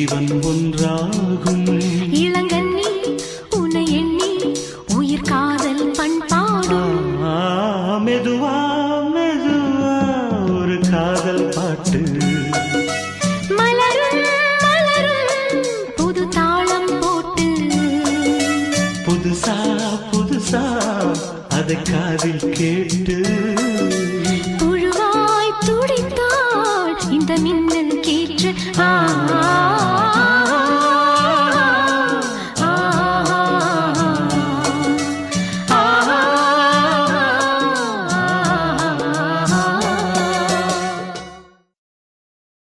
ஜீவன் ஒன்றாகும். இளங்கண்ணி உன்னை எண்ணி உயிர் காதல் பண்பாடும். மெதுவா மெதுவா ஒரு காதல் பாட்டு. மலரும் மலரும் புது தாளம் போட்டு. புதுசா புதுசா அதை காதில் கேட்டு. புழுவாய் துடித்தாள் இந்த மின்னல் கேற்று.